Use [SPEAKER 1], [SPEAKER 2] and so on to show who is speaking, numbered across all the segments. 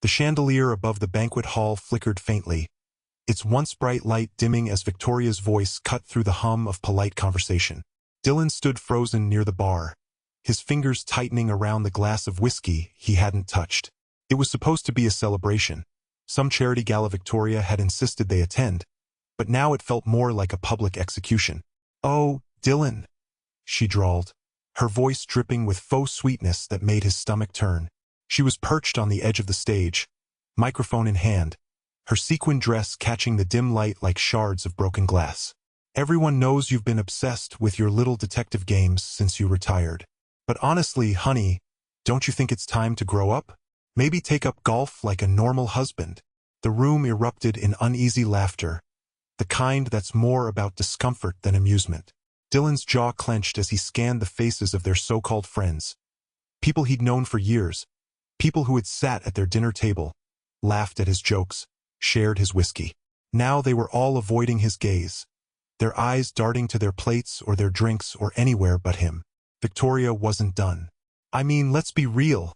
[SPEAKER 1] The chandelier above the banquet hall flickered faintly, its once bright light dimming as Victoria's voice cut through the hum of polite conversation. Dylan stood frozen near the bar, his fingers tightening around the glass of whiskey he hadn't touched. It was supposed to be a celebration. Some charity gala Victoria had insisted they attend, but now it felt more like a public execution. "Oh, Dylan," she drawled, her voice dripping with faux sweetness that made his stomach turn. She was perched on the edge of the stage, microphone in hand, her sequin dress catching the dim light like shards of broken glass. "Everyone knows you've been obsessed with your little detective games since you retired. But honestly, honey, don't you think it's time to grow up? Maybe take up golf like a normal husband?" The room erupted in uneasy laughter, the kind that's more about discomfort than amusement. Dylan's jaw clenched as he scanned the faces of their so-called friends. People he'd known for years, people who had sat at their dinner table, laughed at his jokes, shared his whiskey. Now they were all avoiding his gaze, their eyes darting to their plates or their drinks or anywhere but him. Victoria wasn't done. "I mean, let's be real,"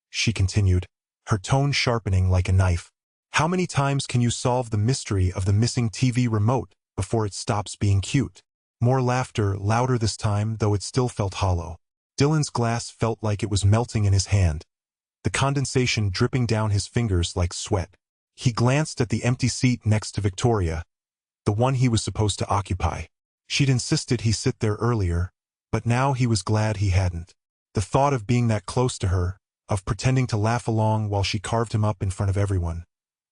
[SPEAKER 1] she continued, her tone sharpening like a knife. "How many times can you solve the mystery of the missing TV remote before it stops being cute?" More laughter, louder this time, though it still felt hollow. Dylan's glass felt like it was melting in his hand, the condensation dripping down his fingers like sweat. He glanced at the empty seat next to Victoria, the one he was supposed to occupy. She'd insisted he sit there earlier, but now he was glad he hadn't. The thought of being that close to her, of pretending to laugh along while she carved him up in front of everyone,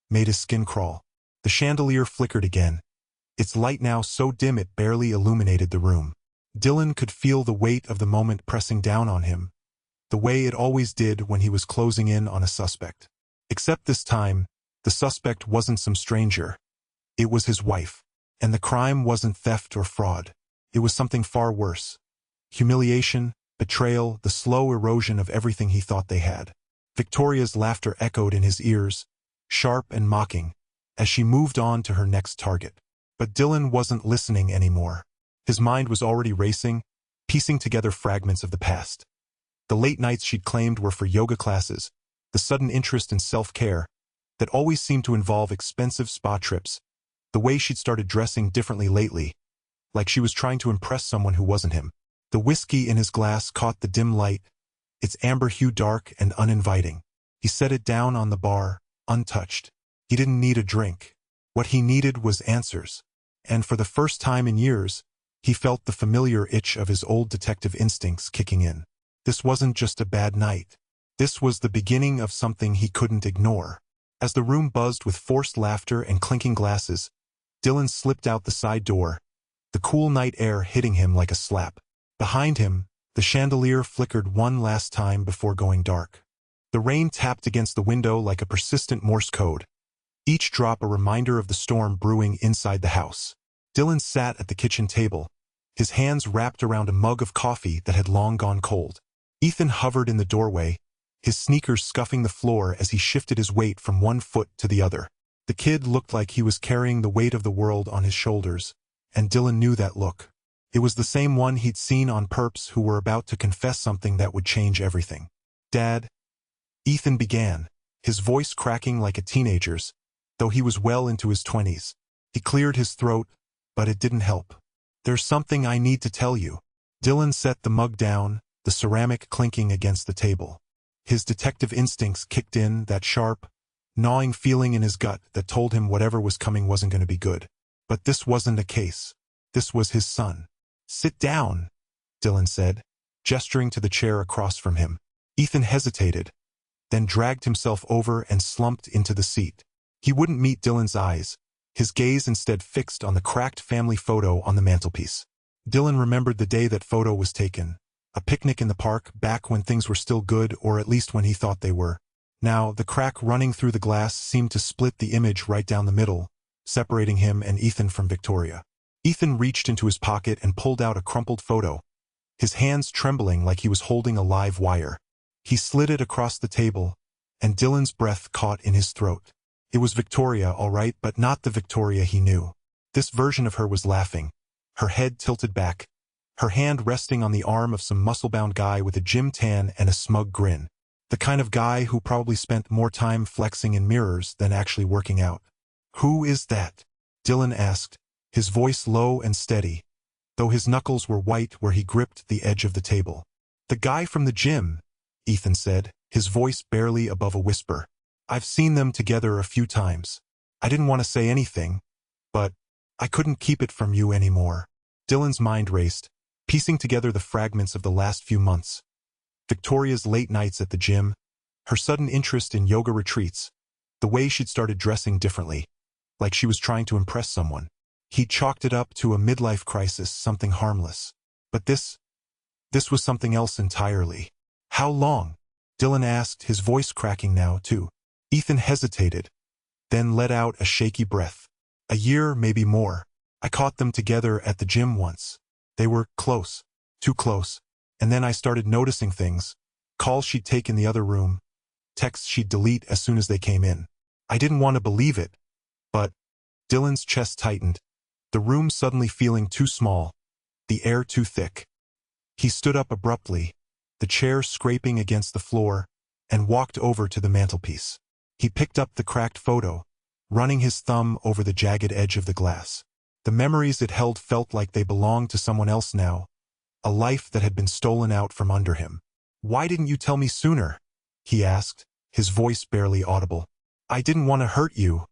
[SPEAKER 1] made his skin crawl. The chandelier flickered again, its light now so dim it barely illuminated the room. Dylan could feel the weight of the moment pressing down on him, the way it always did when he was closing in on a suspect. Except this time, the suspect wasn't some stranger. It was his wife. And the crime wasn't theft or fraud. It was something far worse. Humiliation, betrayal, the slow erosion of everything he thought they had. Victoria's laughter echoed in his ears, sharp and mocking, as she moved on to her next target. But Dylan wasn't listening anymore. His mind was already racing, piecing together fragments of the past. The late nights she'd claimed were for yoga classes, the sudden interest in self-care that always seemed to involve expensive spa trips, the way she'd started dressing differently lately, like she was trying to impress someone who wasn't him. The whiskey in his glass caught the dim light, its amber hue dark and uninviting. He set it down on the bar, untouched. He didn't need a drink. What he needed was answers. And for the first time in years, he felt the familiar itch of his old detective instincts kicking in. This wasn't just a bad night. This was the beginning of something he couldn't ignore. As the room buzzed with forced laughter and clinking glasses, Dylan slipped out the side door, the cool night air hitting him like a slap. Behind him, the chandelier flickered one last time before going dark. The rain tapped against the window like a persistent Morse code, each drop a reminder of the storm brewing inside the house. Dylan sat at the kitchen table, his hands wrapped around a mug of coffee that had long gone cold. Ethan hovered in the doorway, his sneakers scuffing the floor as he shifted his weight from one foot to the other. The kid looked like he was carrying the weight of the world on his shoulders, and Dylan knew that look. It was the same one he'd seen on perps who were about to confess something that would change everything. "Dad," Ethan began, his voice cracking like a teenager's, though he was well into his 20s. He cleared his throat, but it didn't help. "There's something I need to tell you." Dylan set the mug down, the ceramic clinking against the table. His detective instincts kicked in, that sharp, gnawing feeling in his gut that told him whatever was coming wasn't going to be good. But this wasn't a case. This was his son. "Sit down," Dylan said, gesturing to the chair across from him. Ethan hesitated, then dragged himself over and slumped into the seat. He wouldn't meet Dylan's eyes, his gaze instead fixed on the cracked family photo on the mantelpiece. Dylan remembered the day that photo was taken, a picnic in the park back when things were still good, or at least when he thought they were. Now, the crack running through the glass seemed to split the image right down the middle, separating him and Ethan from Victoria. Ethan reached into his pocket and pulled out a crumpled photo, his hands trembling like he was holding a live wire. He slid it across the table, and Dylan's breath caught in his throat. It was Victoria, all right, but not the Victoria he knew. This version of her was laughing, her head tilted back, her hand resting on the arm of some muscle-bound guy with a gym tan and a smug grin. The kind of guy who probably spent more time flexing in mirrors than actually working out. "Who is that?" Dylan asked, his voice low and steady, though his knuckles were white where he gripped the edge of the table. "The guy from the gym," Ethan said, his voice barely above a whisper. "I've seen them together a few times. I didn't want to say anything, but I couldn't keep it from you anymore." Dylan's mind raced, piecing together the fragments of the last few months. Victoria's late nights at the gym, her sudden interest in yoga retreats, the way she'd started dressing differently, like she was trying to impress someone. He chalked it up to a midlife crisis, something harmless. But this was something else entirely. "How long?" Dylan asked, his voice cracking now, too. Ethan hesitated, then let out a shaky breath. "A year, maybe more. I caught them together at the gym once. They were close, too close. And then I started noticing things. Calls she'd take in the other room, texts she'd delete as soon as they came in. I didn't want to believe it, but..." Dylan's chest tightened, the room suddenly feeling too small, the air too thick. He stood up abruptly, the chair scraping against the floor, and walked over to the mantelpiece. He picked up the cracked photo, running his thumb over the jagged edge of the glass. The memories it held felt like they belonged to someone else now, a life that had been stolen out from under him. "Why didn't you tell me sooner?" he asked, his voice barely audible. "I didn't want to hurt you,"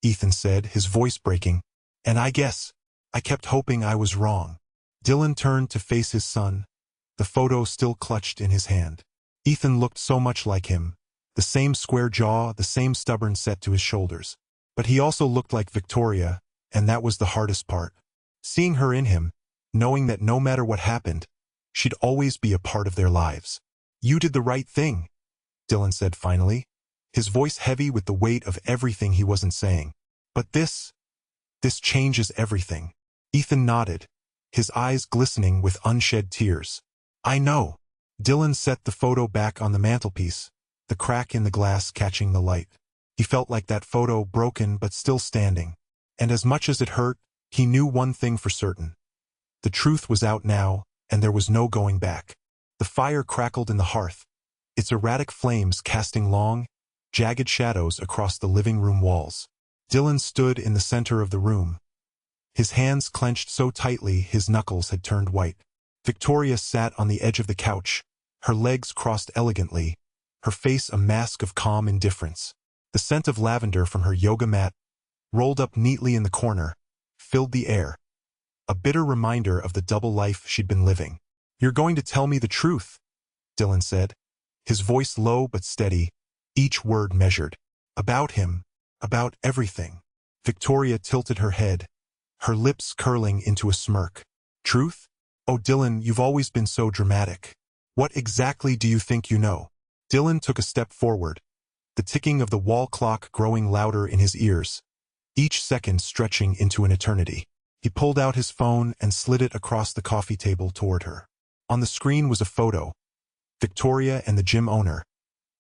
[SPEAKER 1] Ethan said, his voice breaking. "And I guess I kept hoping I was wrong." Dylan turned to face his son, the photo still clutched in his hand. Ethan looked so much like him, the same square jaw, the same stubborn set to his shoulders. But he also looked like Victoria, and that was the hardest part. Seeing her in him, knowing that no matter what happened, she'd always be a part of their lives. "You did the right thing," Dylan said finally, his voice heavy with the weight of everything he wasn't saying. "But this changes everything." Ethan nodded, his eyes glistening with unshed tears. "I know." Dylan set the photo back on the mantelpiece, the crack in the glass catching the light. He felt like that photo, broken but still standing. And as much as it hurt, he knew one thing for certain. The truth was out now, and there was no going back. The fire crackled in the hearth, its erratic flames casting long, jagged shadows across the living room walls. Dylan stood in the center of the room, his hands clenched so tightly his knuckles had turned white. Victoria sat on the edge of the couch, her legs crossed elegantly, her face a mask of calm indifference. The scent of lavender from her yoga mat, rolled up neatly in the corner, filled the air, a bitter reminder of the double life she'd been living. "You're going to tell me the truth," Dylan said, his voice low but steady, each word measured. "About him, about everything." Victoria tilted her head, her lips curling into a smirk. "Truth? Oh, Dylan, you've always been so dramatic. What exactly do you think you know?" Dylan took a step forward, the ticking of the wall clock growing louder in his ears, each second stretching into an eternity. He pulled out his phone and slid it across the coffee table toward her. On the screen was a photo, Victoria and the gym owner,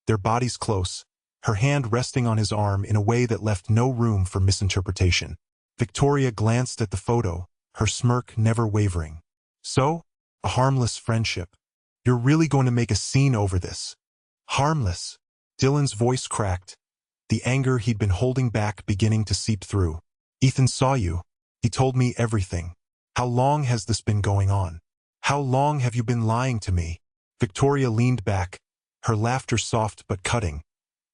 [SPEAKER 1] their bodies close, her hand resting on his arm in a way that left no room for misinterpretation. Victoria glanced at the photo, her smirk never wavering. "So? A harmless friendship. You're really going to make a scene over this?" "Harmless?" Dylan's voice cracked, the anger he'd been holding back beginning to seep through. "Ethan saw you. He told me everything. How long has this been going on? How long have you been lying to me?" Victoria leaned back, her laughter soft but cutting,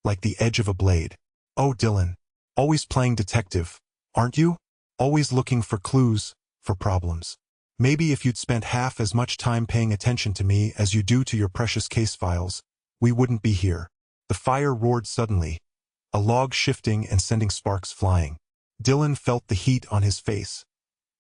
[SPEAKER 1] like the edge of a blade. "Oh, Dylan, always playing detective, aren't you? Always looking for clues, for problems. Maybe if you'd spent half as much time paying attention to me as you do to your precious case files, we wouldn't be here." The fire roared suddenly, a log shifting and sending sparks flying. Dylan felt the heat on his face,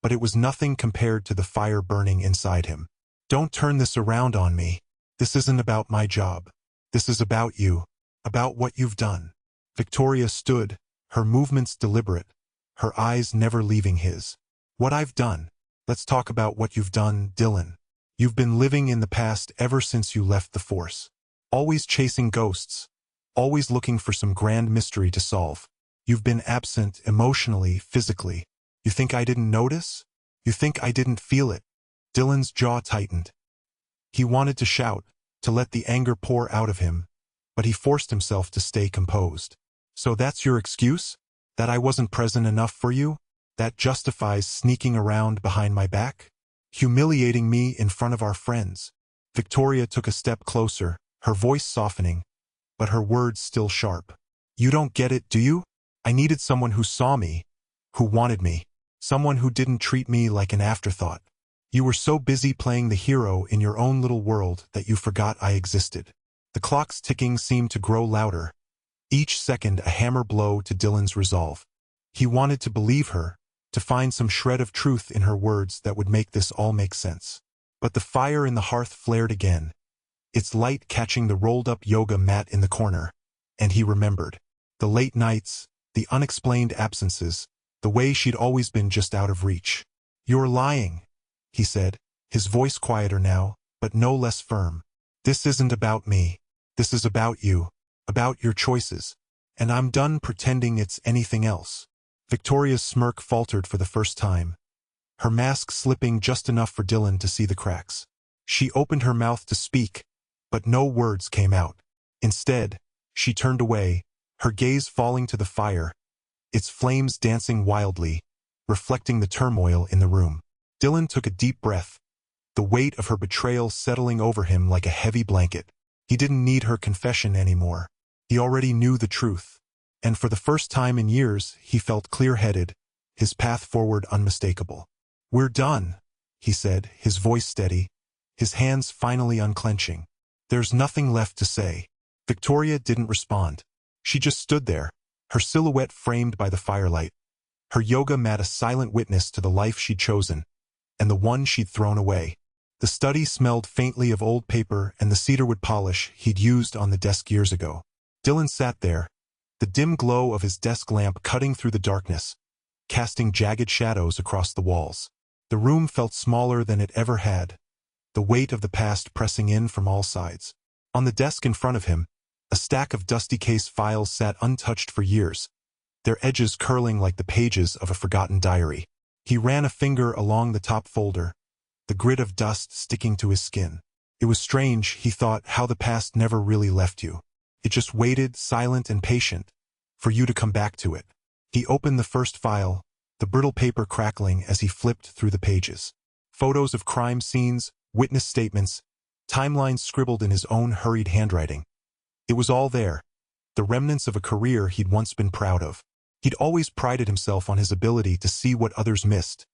[SPEAKER 1] but it was nothing compared to the fire burning inside him. "Don't turn this around on me. This isn't about my job. This is about you, about what you've done." Victoria stood, her movements deliberate, her eyes never leaving his. "What I've done? Let's talk about what you've done, Dylan. You've been living in the past ever since you left the force. Always chasing ghosts, always looking for some grand mystery to solve. You've been absent emotionally, physically. You think I didn't notice? You think I didn't feel it?" Dylan's jaw tightened. He wanted to shout, to let the anger pour out of him, but he forced himself to stay composed. So that's your excuse? That I wasn't present enough for you? That justifies sneaking around behind my back? Humiliating me in front of our friends? Victoria took a step closer, her voice softening, but her words still sharp. You don't get it, do you? I needed someone who saw me, who wanted me, someone who didn't treat me like an afterthought. You were so busy playing the hero in your own little world that you forgot I existed. The clock's ticking seemed to grow louder, each second a hammer blow to Dylan's resolve. He wanted to believe her, to find some shred of truth in her words that would make this all make sense. But the fire in the hearth flared again, its light catching the rolled-up yoga mat in the corner, and he remembered. The late nights, the unexplained absences, the way she'd always been just out of reach. You're lying, he said, his voice quieter now, but no less firm. This isn't about me. This is about you, about your choices, and I'm done pretending it's anything else. Victoria's smirk faltered for the first time, her mask slipping just enough for Dylan to see the cracks. She opened her mouth to speak, but no words came out. Instead, she turned away, her gaze falling to the fire, its flames dancing wildly, reflecting the turmoil in the room. Dylan took a deep breath, the weight of her betrayal settling over him like a heavy blanket. He didn't need her confession anymore. He already knew the truth. And for the first time in years, he felt clear-headed, his path forward unmistakable. We're done, he said, his voice steady, his hands finally unclenching. There's nothing left to say. Victoria didn't respond. She just stood there, her silhouette framed by the firelight, her yoga mat a silent witness to the life she'd chosen, and the one she'd thrown away. The study smelled faintly of old paper and the cedarwood polish he'd used on the desk years ago. Dylan sat there, the dim glow of his desk lamp cutting through the darkness, casting jagged shadows across the walls. The room felt smaller than it ever had, the weight of the past pressing in from all sides. On the desk in front of him, a stack of dusty case files sat untouched for years, their edges curling like the pages of a forgotten diary. He ran a finger along the top folder, the grit of dust sticking to his skin. It was strange, he thought, how the past never really left you. It just waited, silent and patient, for you to come back to it. He opened the first file, the brittle paper crackling as he flipped through the pages. Photos of crime scenes, witness statements, timelines scribbled in his own hurried handwriting. It was all there, the remnants of a career he'd once been proud of. He'd always prided himself on his ability to see what others missed,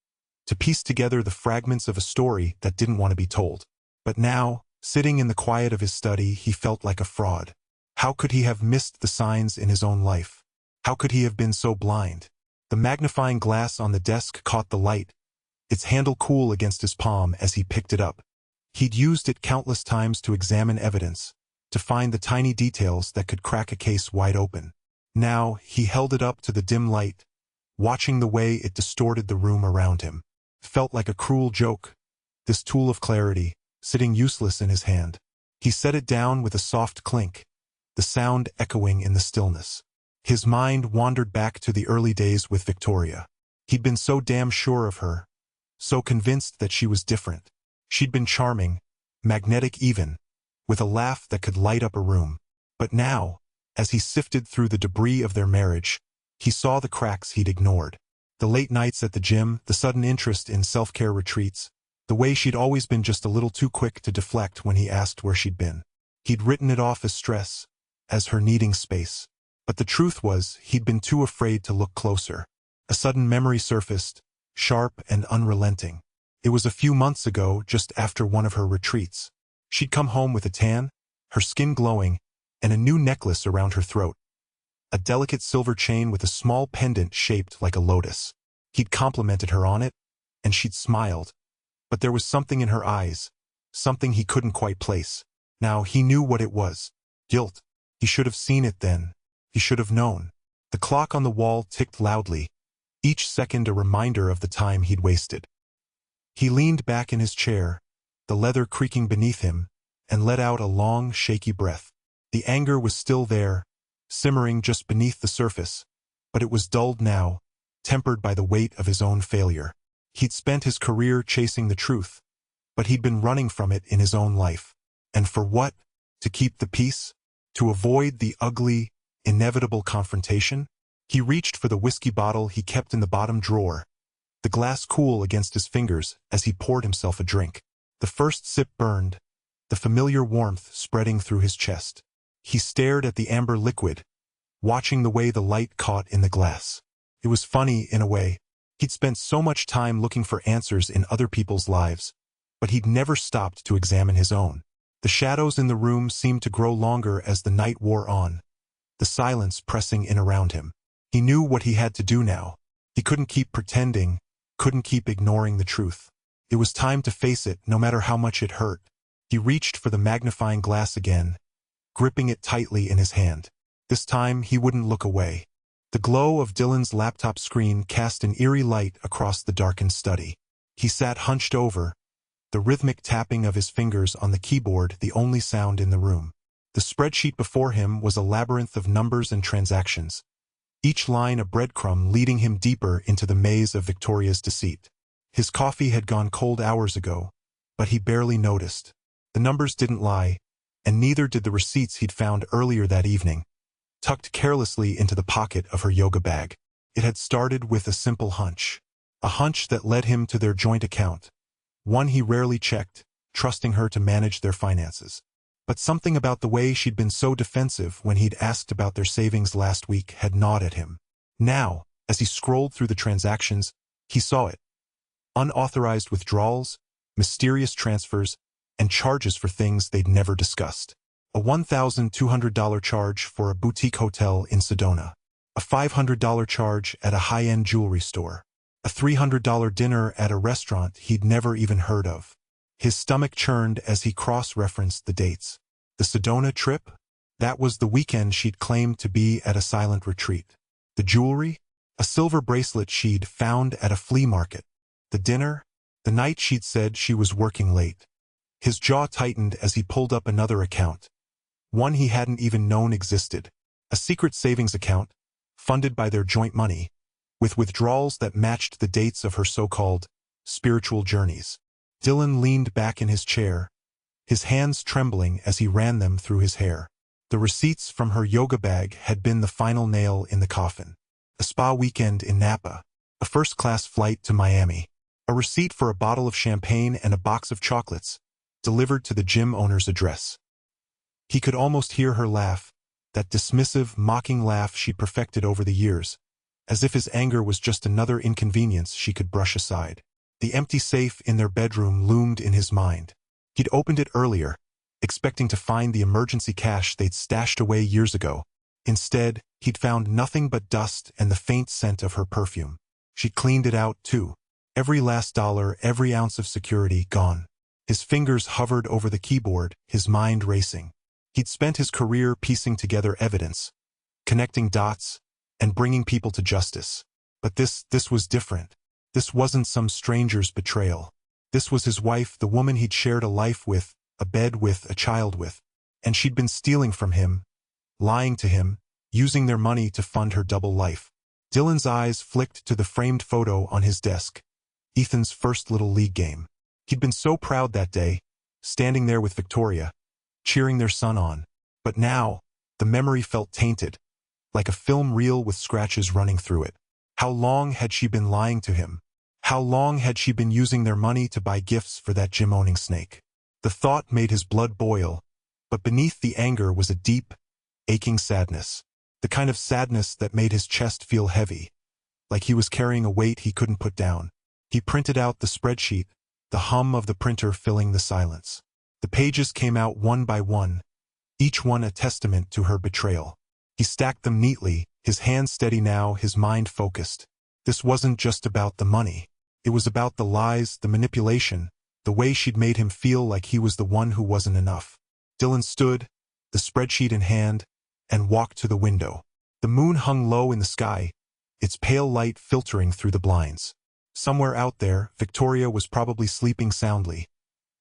[SPEAKER 1] to piece together the fragments of a story that didn't want to be told. But now, sitting in the quiet of his study, he felt like a fraud. How could he have missed the signs in his own life? How could he have been so blind? The magnifying glass on the desk caught the light, its handle cool against his palm as he picked it up. He'd used it countless times to examine evidence, to find the tiny details that could crack a case wide open. Now, he held it up to the dim light, watching the way it distorted the room around him. It felt like a cruel joke, this tool of clarity, sitting useless in his hand. He set it down with a soft clink, the sound echoing in the stillness. His mind wandered back to the early days with Victoria. He'd been so damn sure of her, so convinced that she was different. She'd been charming, magnetic even, with a laugh that could light up a room. But now, as he sifted through the debris of their marriage, he saw the cracks he'd ignored. The late nights at the gym, the sudden interest in self-care retreats, the way she'd always been just a little too quick to deflect when he asked where she'd been. He'd written it off as stress, as her needing space. But the truth was, he'd been too afraid to look closer. A sudden memory surfaced, sharp and unrelenting. It was a few months ago, just after one of her retreats. She'd come home with a tan, her skin glowing, and a new necklace around her throat. A delicate silver chain with a small pendant shaped like a lotus. He'd complimented her on it, and she'd smiled. But there was something in her eyes, something he couldn't quite place. Now he knew what it was. Guilt. He should have seen it then. He should have known. The clock on the wall ticked loudly, each second a reminder of the time he'd wasted. He leaned back in his chair, the leather creaking beneath him, and let out a long, shaky breath. The anger was still there, simmering just beneath the surface, but it was dulled now, tempered by the weight of his own failure. He'd spent his career chasing the truth, but he'd been running from it in his own life. And for what? To keep the peace? To avoid the ugly, inevitable confrontation, he reached for the whiskey bottle he kept in the bottom drawer, the glass cool against his fingers as he poured himself a drink. The first sip burned, the familiar warmth spreading through his chest. He stared at the amber liquid, watching the way the light caught in the glass. It was funny, in a way. He'd spent so much time looking for answers in other people's lives, but he'd never stopped to examine his own. The shadows in the room seemed to grow longer as the night wore on, the silence pressing in around him. He knew what he had to do now. He couldn't keep pretending, couldn't keep ignoring the truth. It was time to face it, no matter how much it hurt. He reached for the magnifying glass again, gripping it tightly in his hand. This time, he wouldn't look away. The glow of Dylan's laptop screen cast an eerie light across the darkened study. He sat hunched over, the rhythmic tapping of his fingers on the keyboard the only sound in the room. The spreadsheet before him was a labyrinth of numbers and transactions, each line a breadcrumb leading him deeper into the maze of Victoria's deceit. His coffee had gone cold hours ago, but he barely noticed. The numbers didn't lie, and neither did the receipts he'd found earlier that evening, tucked carelessly into the pocket of her yoga bag. It had started with a simple hunch. A hunch that led him to their joint account, one he rarely checked, trusting her to manage their finances. But something about the way she'd been so defensive when he'd asked about their savings last week had gnawed at him. Now, as he scrolled through the transactions, he saw it. Unauthorized withdrawals, mysterious transfers, and charges for things they'd never discussed. A $1,200 charge for a boutique hotel in Sedona. A $500 charge at a high-end jewelry store. A $300 dinner at a restaurant he'd never even heard of. His stomach churned as he cross-referenced the dates. The Sedona trip? That was the weekend she'd claimed to be at a silent retreat. The jewelry? A silver bracelet she'd found at a flea market. The dinner? The night she'd said she was working late. His jaw tightened as he pulled up another account, one he hadn't even known existed. A secret savings account, funded by their joint money, with withdrawals that matched the dates of her so-called spiritual journeys. Dylan leaned back in his chair, his hands trembling as he ran them through his hair. The receipts from her yoga bag had been the final nail in the coffin. A spa weekend in Napa, a first-class flight to Miami, a receipt for a bottle of champagne and a box of chocolates, delivered to the gym owner's address. He could almost hear her laugh, that dismissive, mocking laugh she'd perfected over the years, as if his anger was just another inconvenience she could brush aside. The empty safe in their bedroom loomed in his mind. He'd opened it earlier, expecting to find the emergency cash they'd stashed away years ago. Instead, he'd found nothing but dust and the faint scent of her perfume. She'd cleaned it out, too. Every last dollar, every ounce of security, gone. His fingers hovered over the keyboard, his mind racing. He'd spent his career piecing together evidence, connecting dots, and bringing people to justice. But this was different. This wasn't some stranger's betrayal. This was his wife, the woman he'd shared a life with, a bed with, a child with. And she'd been stealing from him, lying to him, using their money to fund her double life. Dylan's eyes flicked to the framed photo on his desk, Ethan's first Little League game. He'd been so proud that day, standing there with Victoria, cheering their son on. But now, the memory felt tainted, like a film reel with scratches running through it. How long had she been lying to him? How long had she been using their money to buy gifts for that gym-owning snake? The thought made his blood boil, but beneath the anger was a deep, aching sadness. The kind of sadness that made his chest feel heavy, like he was carrying a weight he couldn't put down. He printed out the spreadsheet, the hum of the printer filling the silence. The pages came out one by one, each one a testament to her betrayal. He stacked them neatly, his hands steady now, his mind focused. This wasn't just about the money. It was about the lies, the manipulation, the way she'd made him feel like he was the one who wasn't enough. Dylan stood, the spreadsheet in hand, and walked to the window. The moon hung low in the sky, its pale light filtering through the blinds. Somewhere out there, Victoria was probably sleeping soundly,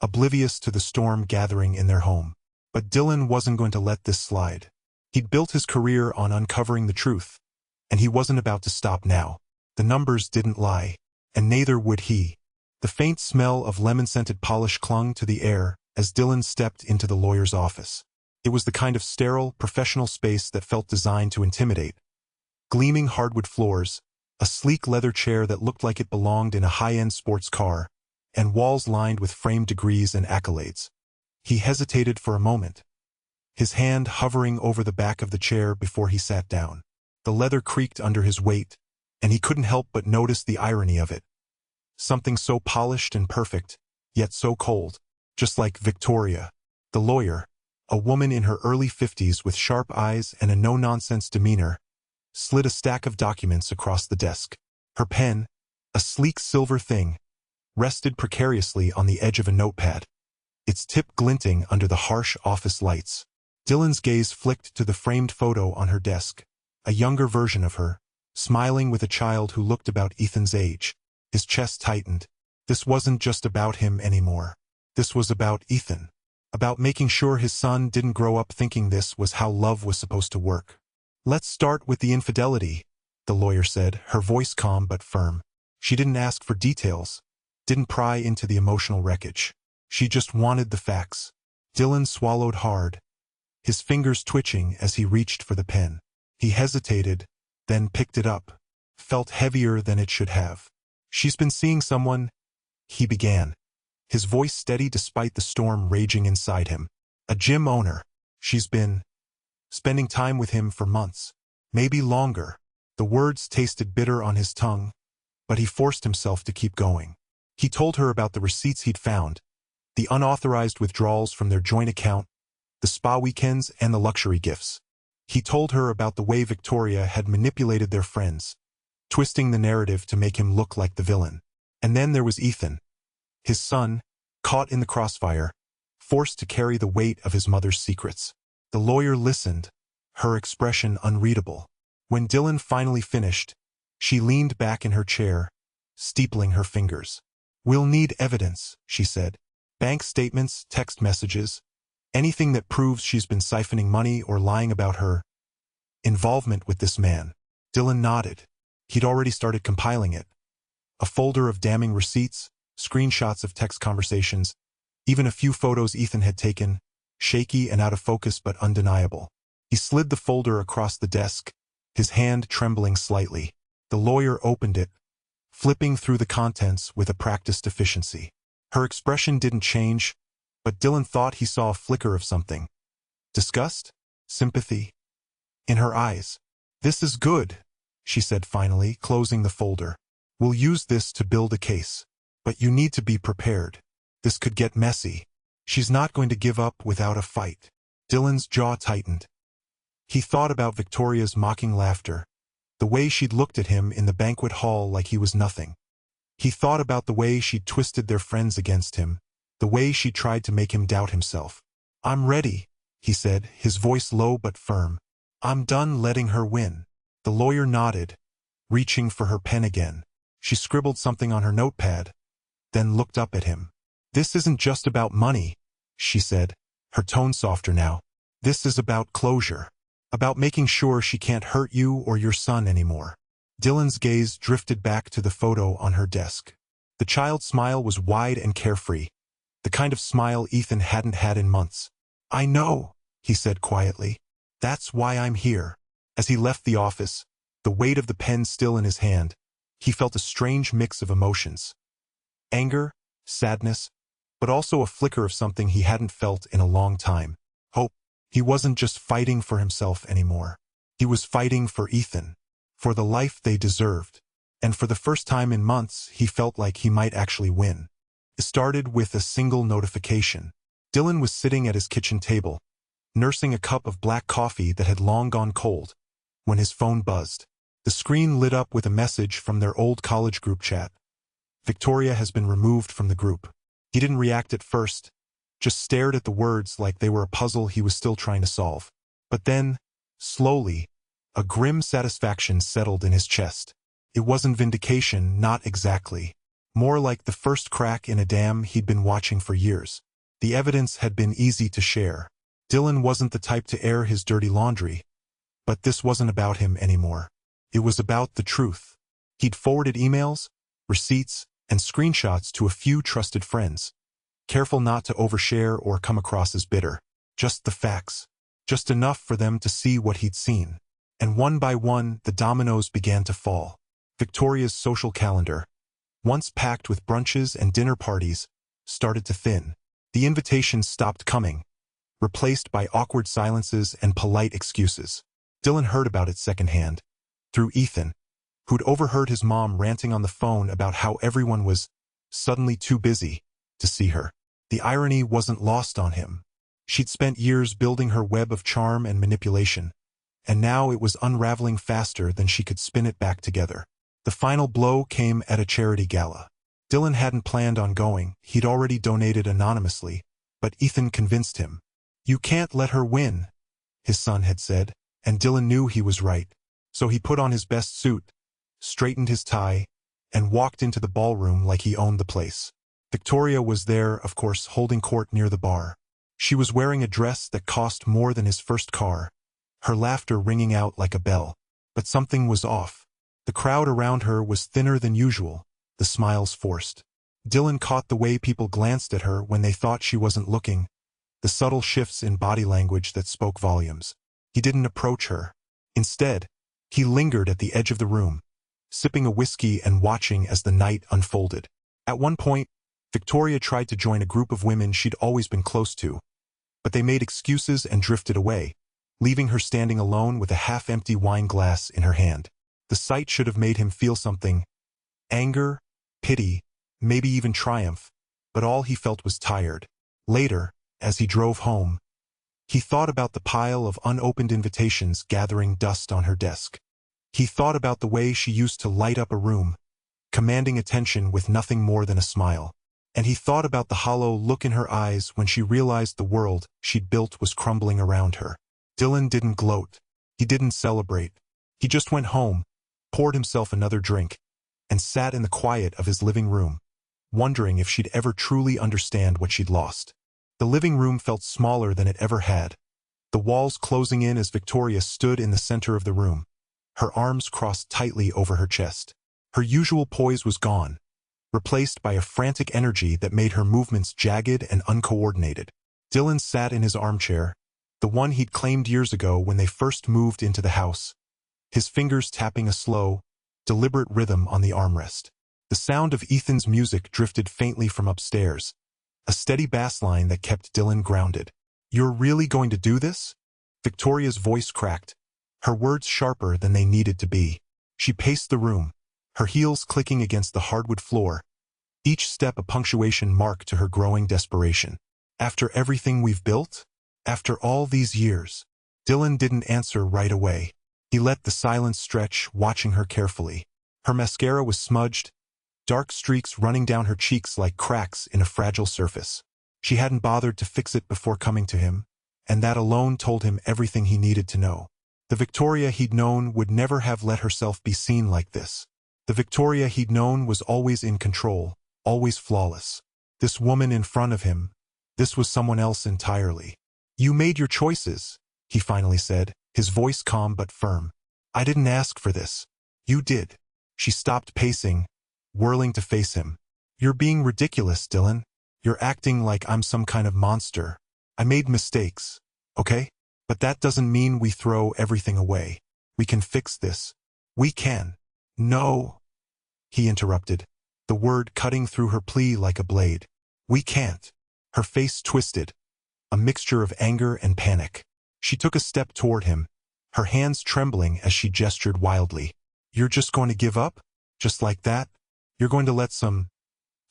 [SPEAKER 1] oblivious to the storm gathering in their home. But Dylan wasn't going to let this slide. He'd built his career on uncovering the truth, and he wasn't about to stop now. The numbers didn't lie, and neither would he. The faint smell of lemon-scented polish clung to the air as Dylan stepped into the lawyer's office. It was the kind of sterile, professional space that felt designed to intimidate. Gleaming hardwood floors, a sleek leather chair that looked like it belonged in a high-end sports car, and walls lined with framed degrees and accolades. He hesitated for a moment, his hand hovering over the back of the chair before he sat down. The leather creaked under his weight, and he couldn't help but notice the irony of it. Something so polished and perfect, yet so cold, just like Victoria, the lawyer, a woman in her early 50s with sharp eyes and a no-nonsense demeanor, slid a stack of documents across the desk. Her pen, a sleek silver thing, rested precariously on the edge of a notepad, its tip glinting under the harsh office lights. Dylan's gaze flicked to the framed photo on her desk, a younger version of her, smiling with a child who looked about Ethan's age. His chest tightened. This wasn't just about him anymore. This was about Ethan. About making sure his son didn't grow up thinking this was how love was supposed to work. "Let's start with the infidelity," the lawyer said, her voice calm but firm. She didn't ask for details, didn't pry into the emotional wreckage. She just wanted the facts. Dylan swallowed hard, his fingers twitching as he reached for the pen. He hesitated, then picked it up. Felt heavier than it should have. "She's been seeing someone," he began, his voice steady despite the storm raging inside him. "A gym owner. She's been spending time with him for months. Maybe longer." The words tasted bitter on his tongue, but he forced himself to keep going. He told her about the receipts he'd found, the unauthorized withdrawals from their joint account, the spa weekends and the luxury gifts. He told her about the way Victoria had manipulated their friends, twisting the narrative to make him look like the villain. And then there was Ethan, his son, caught in the crossfire, forced to carry the weight of his mother's secrets. The lawyer listened, her expression unreadable. When Dylan finally finished, she leaned back in her chair, steepling her fingers. "We'll need evidence," she said. "Bank statements, text messages, anything that proves she's been siphoning money or lying about her involvement with this man." Dylan nodded. He'd already started compiling it. A folder of damning receipts, screenshots of text conversations, even a few photos Ethan had taken, shaky and out of focus but undeniable. He slid the folder across the desk, his hand trembling slightly. The lawyer opened it, flipping through the contents with a practiced efficiency. Her expression didn't change, but Dylan thought he saw a flicker of something. Disgust? Sympathy? In her eyes. "This is good," she said finally, closing the folder. "We'll use this to build a case. But you need to be prepared. This could get messy. She's not going to give up without a fight." Dylan's jaw tightened. He thought about Victoria's mocking laughter, the way she'd looked at him in the banquet hall like he was nothing. He thought about the way she'd twisted their friends against him, the way she tried to make him doubt himself. "I'm ready," he said, his voice low but firm. "I'm done letting her win." The lawyer nodded, reaching for her pen again. She scribbled something on her notepad, then looked up at him. "This isn't just about money," she said, her tone softer now. "This is about closure. About making sure she can't hurt you or your son anymore." Dylan's gaze drifted back to the photo on her desk. The child's smile was wide and carefree, the kind of smile Ethan hadn't had in months. "I know," he said quietly. "That's why I'm here." As he left the office, the weight of the pen still in his hand, he felt a strange mix of emotions. Anger, sadness, but also a flicker of something he hadn't felt in a long time. Hope. He wasn't just fighting for himself anymore. He was fighting for Ethan, for the life they deserved. And for the first time in months, he felt like he might actually win. It started with a single notification. Dylan was sitting at his kitchen table, nursing a cup of black coffee that had long gone cold, when his phone buzzed. The screen lit up with a message from their old college group chat. "Victoria has been removed from the group." He didn't react at first, just stared at the words like they were a puzzle he was still trying to solve. But then, slowly, a grim satisfaction settled in his chest. It wasn't vindication, not exactly. More like the first crack in a dam he'd been watching for years. The evidence had been easy to share. Dylan wasn't the type to air his dirty laundry. But this wasn't about him anymore. It was about the truth. He'd forwarded emails, receipts, and screenshots to a few trusted friends, careful not to overshare or come across as bitter. Just the facts. just enough for them to see what he'd seen. And one by one, the dominoes began to fall. Victoria's social calendar, once packed with brunches and dinner parties, started to thin. The invitations stopped coming, replaced by awkward silences and polite excuses. Dylan heard about it secondhand, through Ethan, who'd overheard his mom ranting on the phone about how everyone was suddenly too busy to see her. The irony wasn't lost on him. She'd spent years building her web of charm and manipulation, and now it was unraveling faster than she could spin it back together. The final blow came at a charity gala. Dylan hadn't planned on going, he'd already donated anonymously, but Ethan convinced him. "You can't let her win," his son had said, and Dylan knew he was right. So he put on his best suit, straightened his tie, and walked into the ballroom like he owned the place. Victoria was there, of course, holding court near the bar. She was wearing a dress that cost more than his first car, her laughter ringing out like a bell. But something was off. The crowd around her was thinner than usual, the smiles forced. Dylan caught the way people glanced at her when they thought she wasn't looking, the subtle shifts in body language that spoke volumes. He didn't approach her. Instead, he lingered at the edge of the room, sipping a whiskey and watching as the night unfolded. At one point, Victoria tried to join a group of women she'd always been close to, but they made excuses and drifted away, leaving her standing alone with a half-empty wine glass in her hand. The sight should have made him feel something: anger, pity, maybe even triumph, but all he felt was tired. Later, as he drove home, he thought about the pile of unopened invitations gathering dust on her desk. He thought about the way she used to light up a room, commanding attention with nothing more than a smile. And he thought about the hollow look in her eyes when she realized the world she'd built was crumbling around her. Dylan didn't gloat. He didn't celebrate. He just went home, poured himself another drink, and sat in the quiet of his living room, wondering if she'd ever truly understand what she'd lost. The living room felt smaller than it ever had, the walls closing in as Victoria stood in the center of the room, her arms crossed tightly over her chest. Her usual poise was gone, replaced by a frantic energy that made her movements jagged and uncoordinated. Dylan sat in his armchair, the one he'd claimed years ago when they first moved into the house, his fingers tapping a slow, deliberate rhythm on the armrest. The sound of Ethan's music drifted faintly from upstairs, a steady bass line that kept Dylan grounded. "You're really going to do this?" Victoria's voice cracked, her words sharper than they needed to be. She paced the room, her heels clicking against the hardwood floor, each step a punctuation mark to her growing desperation. "After everything we've built? After all these years?" Dylan didn't answer right away. He let the silence stretch, watching her carefully. Her mascara was smudged, dark streaks running down her cheeks like cracks in a fragile surface. She hadn't bothered to fix it before coming to him, and that alone told him everything he needed to know. The Victoria he'd known would never have let herself be seen like this. The Victoria he'd known was always in control, always flawless. This woman in front of him, this was someone else entirely. "You made your choices," he finally said, his voice calm but firm. "I didn't ask for this. You did." She stopped pacing, whirling to face him. "You're being ridiculous, Dylan. You're acting like I'm some kind of monster. I made mistakes, okay? But that doesn't mean we throw everything away. We can fix this. We can." "No," he interrupted, the word cutting through her plea like a blade. "We can't." Her face twisted, a mixture of anger and panic. She took a step toward him, her hands trembling as she gestured wildly. "You're just going to give up? Just like that? You're going to let some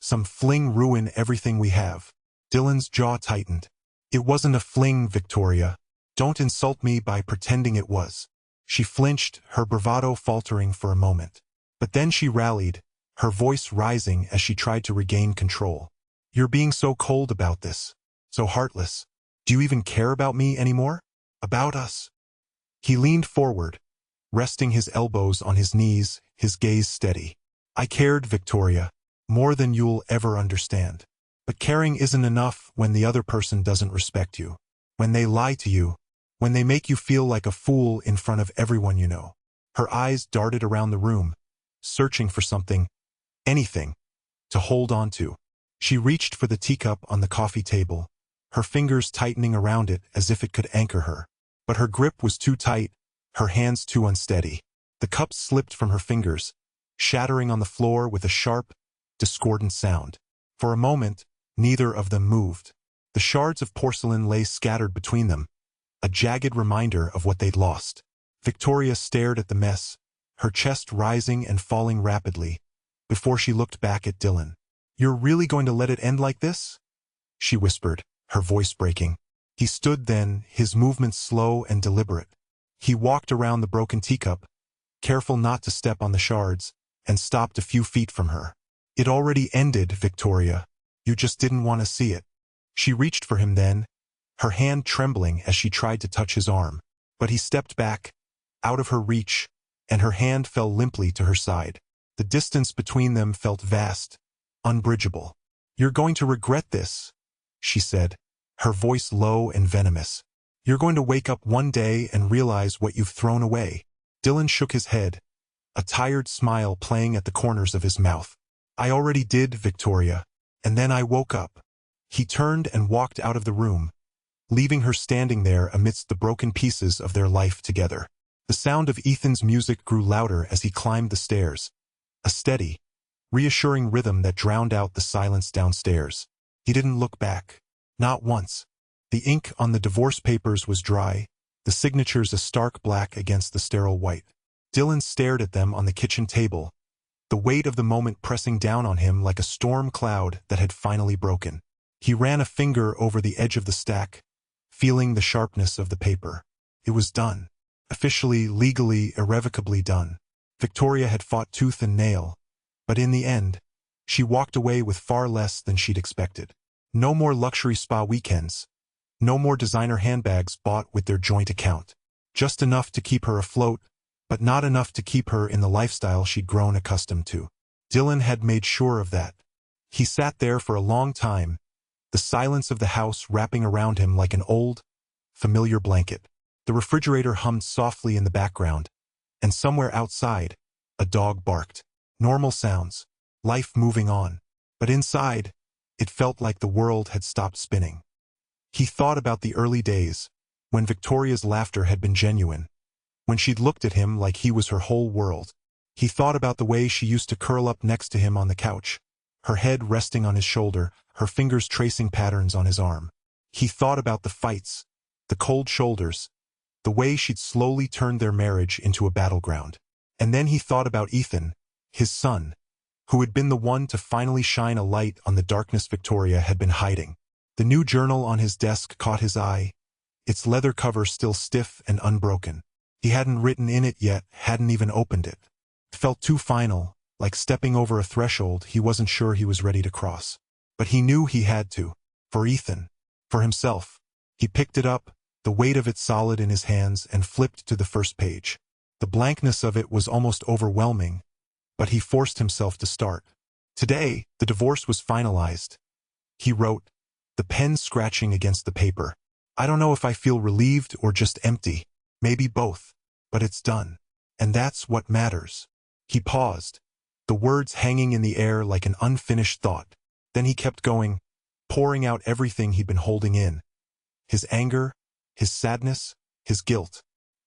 [SPEAKER 1] fling ruin everything we have?" Dylan's jaw tightened. "It wasn't a fling, Victoria. Don't insult me by pretending it was." She flinched, her bravado faltering for a moment. But then she rallied, her voice rising as she tried to regain control. "You're being so cold about this, so heartless. Do you even care about me anymore? About us?" He leaned forward, resting his elbows on his knees, his gaze steady. "I cared, Victoria, more than you'll ever understand. But caring isn't enough when the other person doesn't respect you, when they lie to you, when they make you feel like a fool in front of everyone you know." Her eyes darted around the room, searching for something, anything, to hold on to. She reached for the teacup on the coffee table, her fingers tightening around it as if it could anchor her. But her grip was too tight, her hands too unsteady. The cups slipped from her fingers, shattering on the floor with a sharp, discordant sound. For a moment, neither of them moved. The shards of porcelain lay scattered between them, a jagged reminder of what they'd lost. Victoria stared at the mess, her chest rising and falling rapidly, before she looked back at Dylan. "You're really going to let it end like this?" she whispered, her voice breaking. He stood then, his movements slow and deliberate. He walked around the broken teacup, careful not to step on the shards, and stopped a few feet from her. "It already ended, Victoria. You just didn't want to see it." She reached for him then, her hand trembling as she tried to touch his arm. But he stepped back, out of her reach, and her hand fell limply to her side. The distance between them felt vast, unbridgeable. "You're going to regret this," she said, her voice low and venomous. "You're going to wake up one day and realize what you've thrown away." Dylan shook his head, a tired smile playing at the corners of his mouth. "I already did, Victoria, and then I woke up." He turned and walked out of the room, leaving her standing there amidst the broken pieces of their life together. The sound of Ethan's music grew louder as he climbed the stairs, a steady, reassuring rhythm that drowned out the silence downstairs. He didn't look back. Not once. The ink on the divorce papers was dry, the signatures a stark black against the sterile white. Dylan stared at them on the kitchen table, the weight of the moment pressing down on him like a storm cloud that had finally broken. He ran a finger over the edge of the stack, feeling the sharpness of the paper. It was done. Officially, legally, irrevocably done. Victoria had fought tooth and nail, but in the end, she walked away with far less than she'd expected. No more luxury spa weekends. No more designer handbags bought with their joint account. Just enough to keep her afloat, but not enough to keep her in the lifestyle she'd grown accustomed to. Dylan had made sure of that. He sat there for a long time, the silence of the house wrapping around him like an old, familiar blanket. The refrigerator hummed softly in the background, and somewhere outside, a dog barked. Normal sounds, life moving on. But inside, it felt like the world had stopped spinning. He thought about the early days, when Victoria's laughter had been genuine, when she'd looked at him like he was her whole world. He thought about the way she used to curl up next to him on the couch, her head resting on his shoulder, her fingers tracing patterns on his arm. He thought about the fights, the cold shoulders, the way she'd slowly turned their marriage into a battleground. And then he thought about Ethan, his son, who had been the one to finally shine a light on the darkness Victoria had been hiding. The new journal on his desk caught his eye, its leather cover still stiff and unbroken. He hadn't written in it yet, hadn't even opened it. It felt too final, like stepping over a threshold he wasn't sure he was ready to cross. But he knew he had to, for Ethan, for himself. He picked it up, the weight of it solid in his hands, and flipped to the first page. The blankness of it was almost overwhelming, but he forced himself to start. Today, the divorce was finalized. He wrote, the pen scratching against the paper. "I don't know if I feel relieved or just empty, maybe both, but it's done. And that's what matters." He paused, the words hanging in the air like an unfinished thought. Then he kept going, pouring out everything he'd been holding in. His anger, his sadness, his guilt.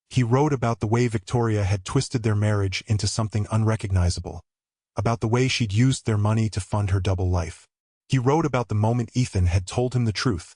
[SPEAKER 1] He wrote about the way Victoria had twisted their marriage into something unrecognizable, about the way she'd used their money to fund her double life. He wrote about the moment Ethan had told him the truth,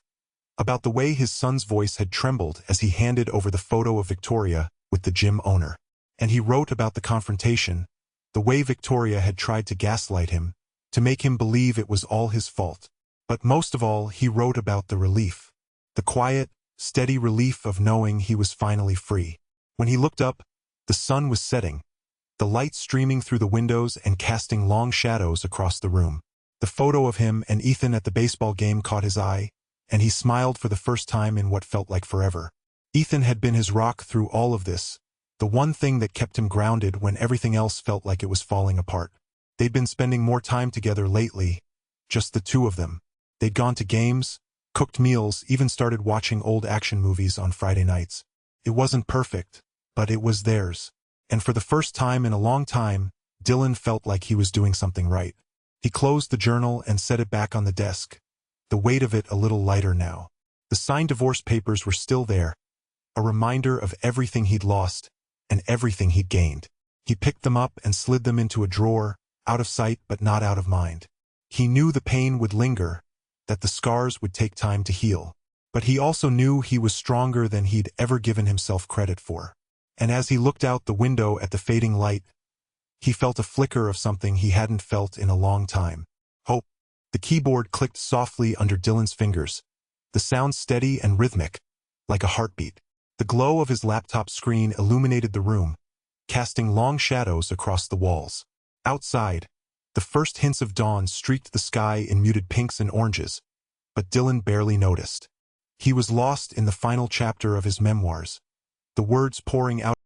[SPEAKER 1] about the way his son's voice had trembled as he handed over the photo of Victoria with the gym owner. And he wrote about the confrontation, the way Victoria had tried to gaslight him, to make him believe it was all his fault. But most of all, he wrote about the relief, the quiet, steady relief of knowing he was finally free. When he looked up, the sun was setting, the light streaming through the windows and casting long shadows across the room. The photo of him and Ethan at the baseball game caught his eye, and he smiled for the first time in what felt like forever. Ethan had been his rock through all of this, the one thing that kept him grounded when everything else felt like it was falling apart. They'd been spending more time together lately, just the two of them. They'd gone to games, cooked meals, even started watching old action movies on Friday nights. It wasn't perfect, but it was theirs. And for the first time in a long time, Dylan felt like he was doing something right. He closed the journal and set it back on the desk, the weight of it a little lighter now. The signed divorce papers were still there, a reminder of everything he'd lost and everything he'd gained. He picked them up and slid them into a drawer, out of sight but not out of mind. He knew the pain would linger, that the scars would take time to heal. But he also knew he was stronger than he'd ever given himself credit for. And as he looked out the window at the fading light, he felt a flicker of something he hadn't felt in a long time. Hope. The keyboard clicked softly under Dylan's fingers, the sound steady and rhythmic, like a heartbeat. The glow of his laptop screen illuminated the room, casting long shadows across the walls. Outside, the first hints of dawn streaked the sky in muted pinks and oranges, but Dylan barely noticed. He was lost in the final chapter of his memoirs, the words pouring out